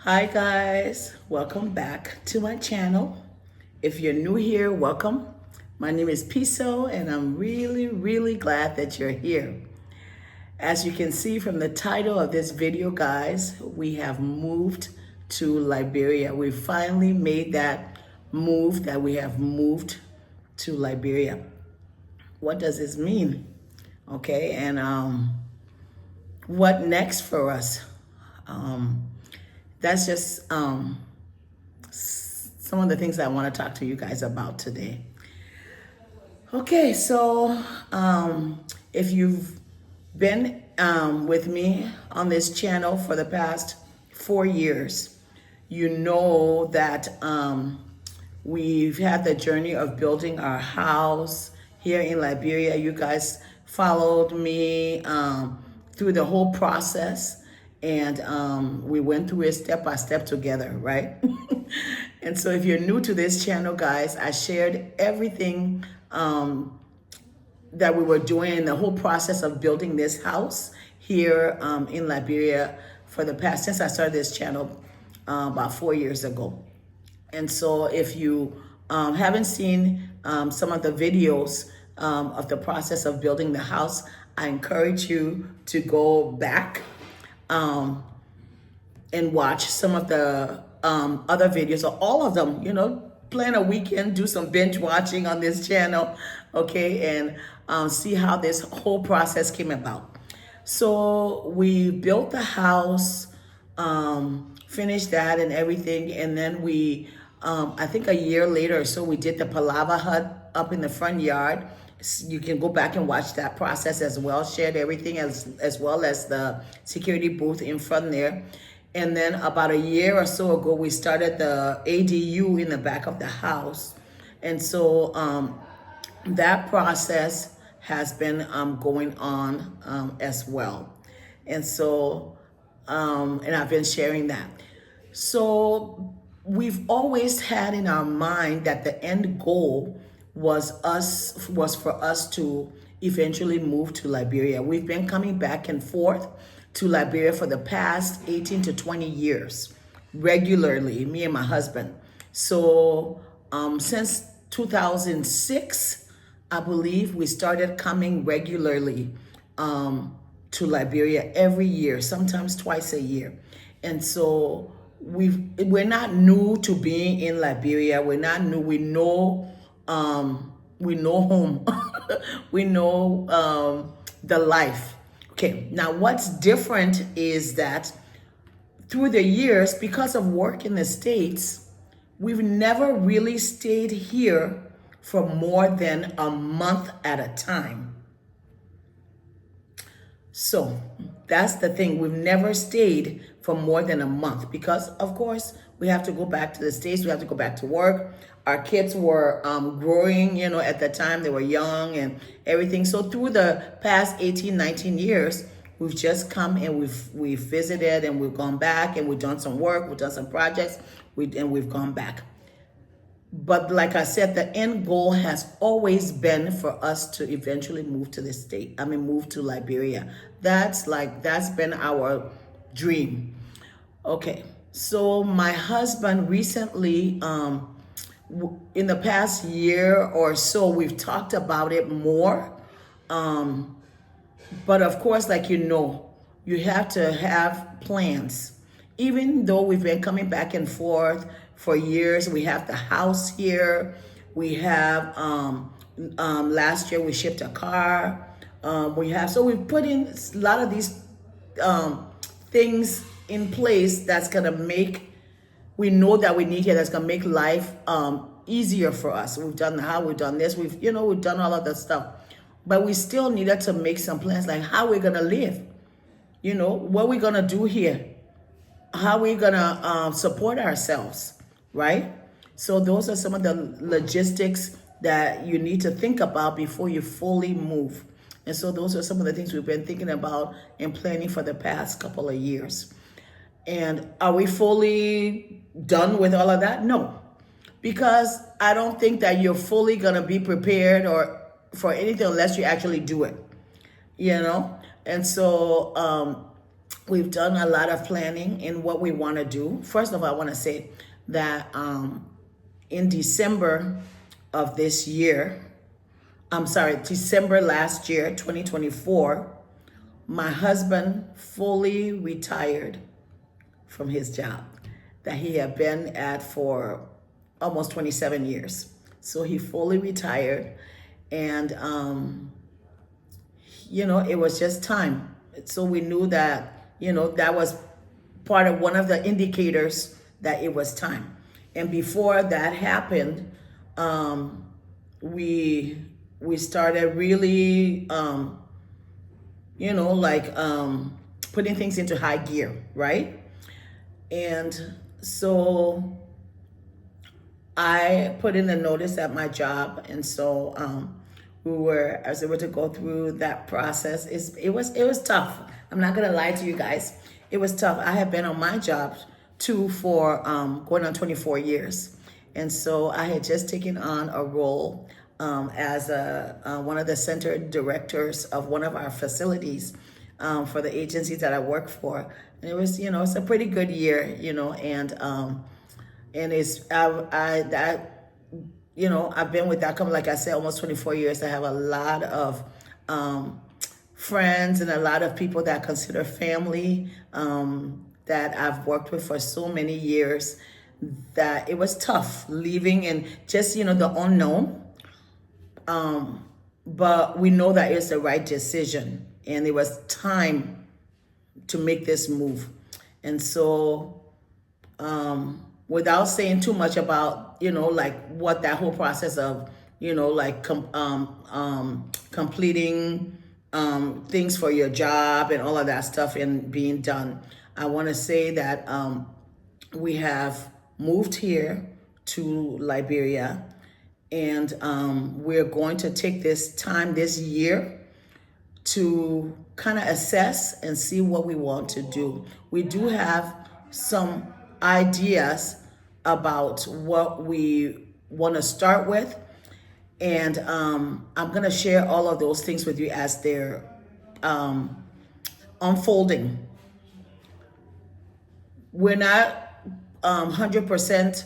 Hi guys, welcome back to my channel. If you're new here, welcome. My name is Piso and I'm really glad that you're here. As you can see from the title of this video, guys, we have moved to Liberia. We finally made that move, that we have moved to Liberia. What does this mean? Okay, and what next for us? That's just some of the things I want to talk to you guys about today. Okay, so if you've been with me on this channel for the past 4 years, you know that we've had the journey of building our house here in Liberia. You guys followed me through the whole process. And we went through it step by step together, right? And so if you're new to this channel, guys, I shared everything that we were doing in the whole process of building this house here in Liberia for the past, since I started this channel about 4 years ago. And so if you haven't seen some of the videos of the process of building the house, I encourage you to go back and watch some of the other videos, or all of them, plan a weekend, do some binge watching on this channel, okay, and see how this whole process came about. So we built the house, finished that and everything, and then we, I think a year later or so, we did the palava hut up in the front yard. You can go back and watch that process as well. Shared everything as well as the security booth in front there. And then about a year or so ago, we started the ADU in the back of the house. And so that process has been going on as well. And so, and I've been sharing that. So we've always had in our mind that the end goal was for us to eventually move to Liberia. We've been coming back and forth to Liberia for the past 18 to 20 years, regularly, me and my husband. So since 2006, I believe, we started coming regularly to Liberia every year, sometimes twice a year. And so we're not new to being in Liberia. We're not new. We know home. We know the life. Okay, now what's different is that through the years, because of work in the States, we've never really stayed here for more than a month at a time. So that's the thing. We've never stayed for more than a month because, of course, we have to go back to the States. We have to go back to work. Our kids were growing, at the time. They were young and everything. So through the past 18, 19 years, we've just come and we've visited and we've gone back and we've done some work. We've done some projects and we've gone back. But like I said, the end goal has always been for us to eventually move to the state. Move to Liberia. That's been our dream. Okay, so my husband recently, in the past year or so, we've talked about it more. But of course, you have to have plans. Even though we've been coming back and forth for years, we have the house here. We have, last year we shipped a car. So we've put in a lot of these things in place that's gonna make, we know that we need here, that's gonna make life easier for us. We've done the house, we've done this, we've done all of that stuff. But we still needed to make some plans, like how we're gonna live, what we're gonna do here, how we're gonna support ourselves, right? So those are some of the logistics that you need to think about before you fully move. And so those are some of the things we've been thinking about and planning for the past couple of years. And are we fully done with all of that? No, because I don't think that you're fully gonna be prepared or for anything unless you actually do it, And so we've done a lot of planning in what we want to do. First of all, I want to say that in December of this year, December last year, 2024, my husband fully retired from his job that he had been at for almost 27 years. So he fully retired, and it was just time. So we knew that, that was part of one of the indicators that it was time. And before that happened, we started really, putting things into high gear, right? And so I put in a notice at my job, and so I was able to go through that process. It was tough. I'm not gonna lie to you guys. It was tough. I have been on my job too for going on 24 years, and so I had just taken on a role as one of the center directors of one of our facilities for the agencies that I work for. And it was, it's a pretty good year, and I've been with that company, like I said, almost 24 years. I have a lot of friends and a lot of people that I consider family that I've worked with for so many years, that it was tough leaving and just, the unknown. But we know that it's the right decision, and it was time to make this move. And so, without saying too much about, what that whole process of, completing things for your job and all of that stuff and being done, I want to say that we have moved here to Liberia, and we're going to take this time this year to kind of assess and see what we want to do. We do have some ideas about what we want to start with, and I'm going to share all of those things with you as they're unfolding. We're not 100%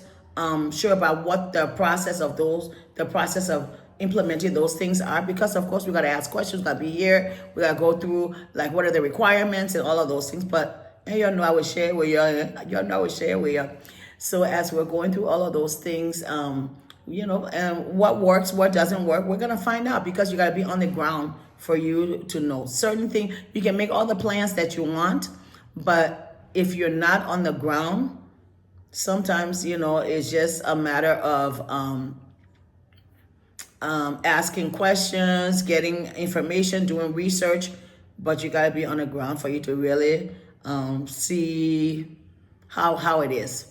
sure about what the process of implementing those things are, because of course we got to ask questions, got to be here, we got to go through like what are the requirements and all of those things. But I will share with you. So as we're going through all of those things, and what works, what doesn't work, we're gonna find out, because you got to be on the ground for you to know certain things. You can make all the plans that you want, but if you're not on the ground, sometimes it's just a matter of asking questions, getting information, doing research, but you got to be on the ground for you to really see how it is.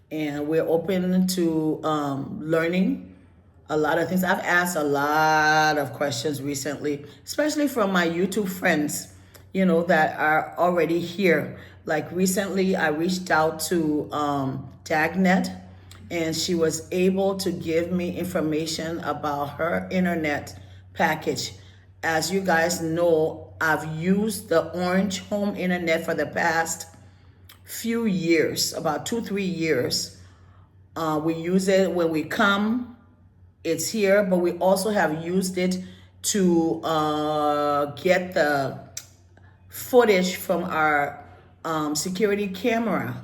And we're open to learning a lot of things. I've asked a lot of questions recently, especially from my YouTube friends, that are already here. Like recently, I reached out to Dagnet, and she was able to give me information about her internet package. As you guys know, I've used the Orange Home Internet for the past few years, about 2-3 years. We use it when we come, it's here, but we also have used it to get the footage from our security camera,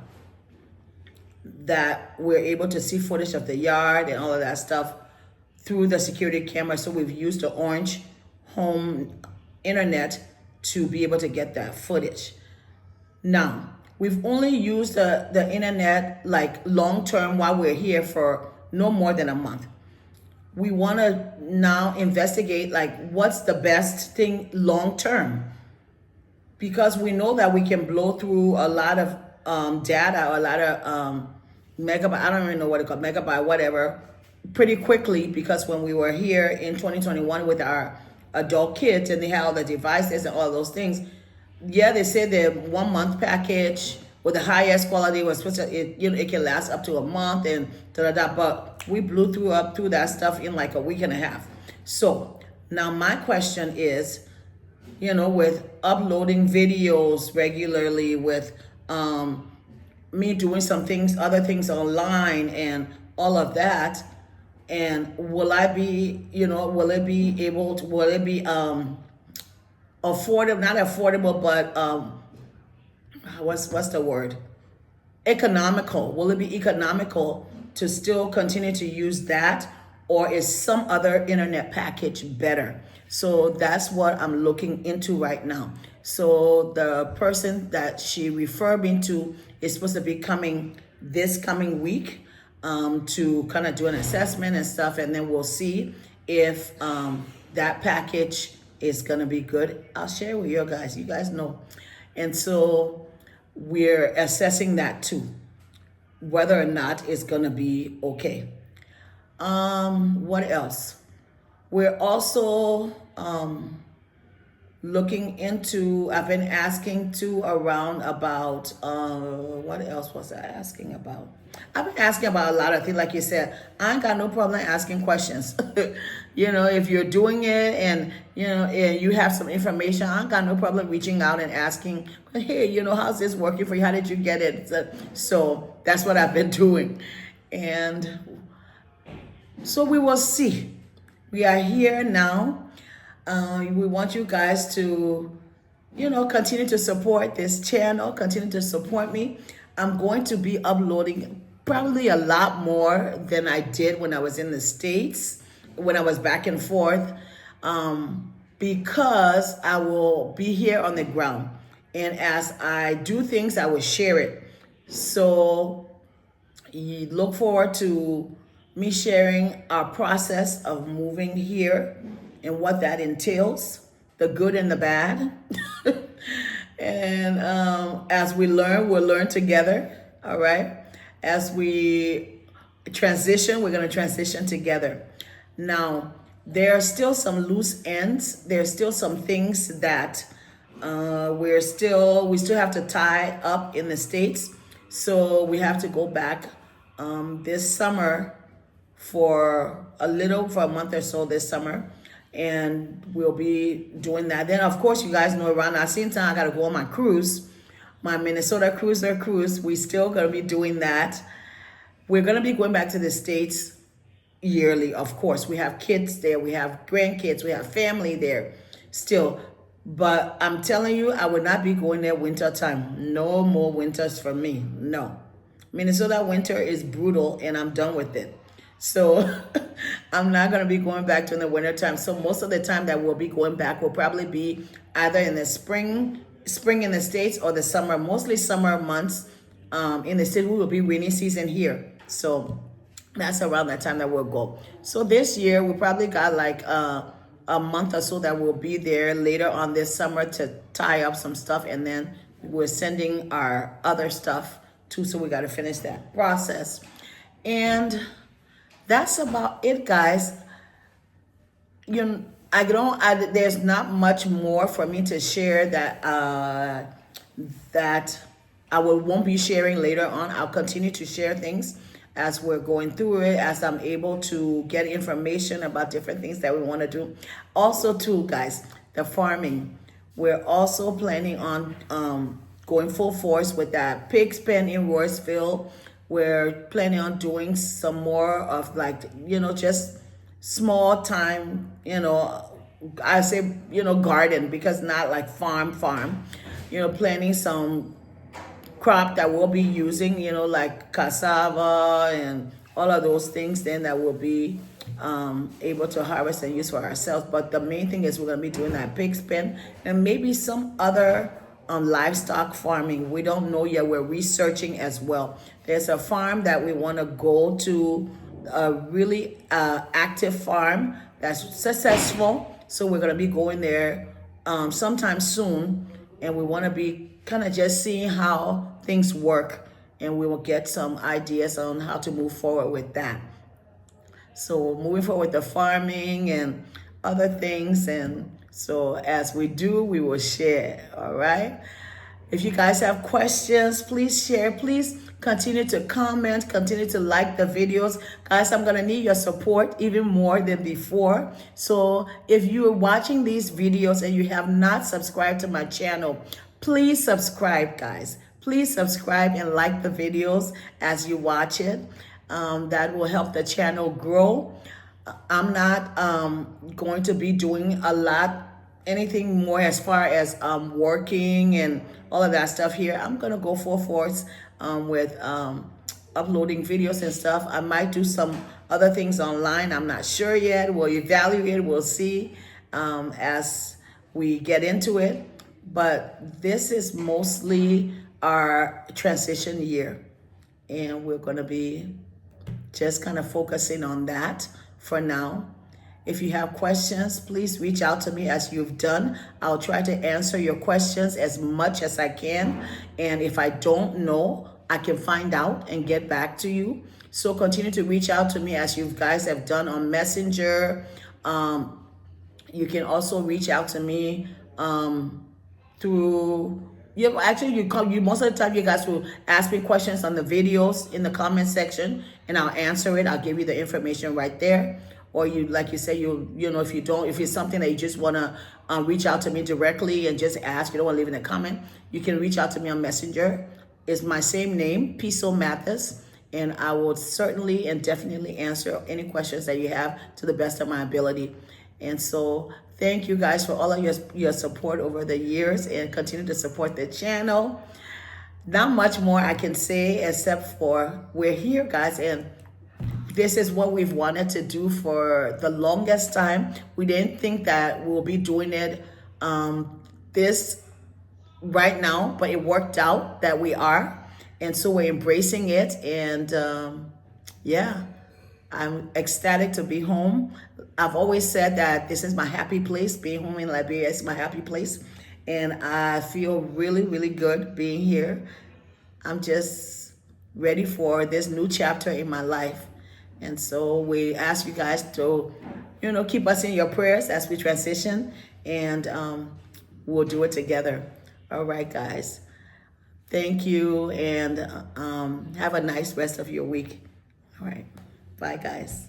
that we're able to see footage of the yard and all of that stuff through the security camera. So we've used the Orange Home Internet to be able to get that footage. Now, we've only used the internet like long term while we're here for no more than a month. We want to now investigate like what's the best thing long term, because we know that we can blow through a lot of data, or a lot of megabyte, I don't even know what it's called, megabyte, whatever, pretty quickly, because when we were here in 2021 with our adult kids and they had all the devices and all those things, yeah, they said the 1 month package with the highest quality was supposed to, it can last up to a month and but we blew through that stuff in like a week and a half. So now my question is, with uploading videos regularly, with me doing some things, other things online and all of that. And will I be, will it be able to, will it be affordable, not affordable, but what's the word? Economical. Will it be economical to still continue to use that, or is some other internet package better? So that's what I'm looking into right now. So the person that she referred me to is supposed to be coming this coming week to kind of do an assessment and stuff, and then we'll see if that package is going to be good. I'll share with you guys. You guys know. And so we're assessing that too, whether or not it's going to be okay. What else? We're also looking into, I've been asking too around about, what else was I asking about? I've been asking about a lot of things. Like you said, I ain't got no problem asking questions. If you're doing it and, and you have some information, I ain't got no problem reaching out and asking, hey, how's this working for you? How did you get it? So that's what I've been doing. And so we will see. We are here now. We want you guys to, continue to support this channel, continue to support me. I'm going to be uploading probably a lot more than I did when I was in the States, when I was back and forth, because I will be here on the ground. And as I do things, I will share it. So you look forward to me sharing our process of moving here and what that entails, the good and the bad. And as we learn, we'll learn together, all right? As we transition, we're going to transition together. Now, there are still some loose ends. There are still some things that we still have to tie up in the States. So we have to go back this summer for a month or so this summer. And we'll be doing that. Then, of course, you guys know around that same time, I got to go on my cruise, my Minnesota cruise. We still going to be doing that. We're going to be going back to the States yearly, of course. We have kids there. We have grandkids. We have family there still. But I'm telling you, I would not be going there winter time. No more winters for me. No. Minnesota winter is brutal, and I'm done with it. So I'm not going to be going back during the winter time. So most of the time that we'll be going back will probably be either in the spring in the States, or the summer, mostly summer months in the States. We will be rainy season here. So that's around that time that we'll go. So this year we probably got like a month or so that we'll be there later on this summer to tie up some stuff. And then we're sending our other stuff too. So we got to finish that process. And that's about it, guys. There's not much more for me to share that I won't be sharing later on. I'll continue to share things as we're going through it, as I'm able to get information about different things that we want to do. Also, too, guys, the farming. We're also planning on going full force with that pig's pen in Royceville. We're planning on doing some more of just small time, I say, garden, because not like farm, planting some crop that we'll be using, like cassava and all of those things then that we'll be able to harvest and use for ourselves. But the main thing is we're going to be doing that pig's pen and maybe some other livestock farming. We don't know yet. We're researching as well. There's a farm that we want to go to, a really active farm that's successful. So we're going to be going there sometime soon. And we want to be kind of just seeing how things work. And we will get some ideas on how to move forward with that. So moving forward with the farming and other things. And so as we do, we will share, all right? If you guys have questions, please share. Please Continue to comment, continue to like the videos. Guys, I'm gonna need your support even more than before. So if you are watching these videos and you have not subscribed to my channel, please subscribe, guys. Please subscribe and like the videos as you watch it. That will help the channel grow. I'm not going to be doing anything more as far as working and all of that stuff here. I'm gonna go full force with uploading videos and stuff. I might do some other things online. I'm not sure yet. We'll evaluate, we'll see as we get into it. But this is mostly our transition year, and we're gonna be just kind of focusing on that for now. If you have questions, please reach out to me as you've done. I'll try to answer your questions as much as I can. And if I don't know, I can find out and get back to you. So continue to reach out to me as you guys have done on Messenger. You can also reach out to me through, most of the time you guys will ask me questions on the videos in the comment section, and I'll answer it. I'll give you the information right there. Or like you say, if it's something that you just want to reach out to me directly and just ask, you don't want to leave in a comment, you can reach out to me on Messenger. It's my same name, Piso Mathis, and I will certainly and definitely answer any questions that you have to the best of my ability. And so thank you guys for all of your support over the years, and continue to support the channel. Not much more I can say except for we're here, guys, and this is what we've wanted to do for the longest time. We didn't think that we'll be doing it this right now, but it worked out that we are. And so we're embracing it. And yeah, I'm ecstatic to be home. I've always said that this is my happy place. Being home in Liberia is my happy place. And I feel really, really good being here. I'm just ready for this new chapter in my life. And so we ask you guys to, keep us in your prayers as we transition, and we'll do it together. All right, guys. Thank you, and have a nice rest of your week. All right. Bye, guys.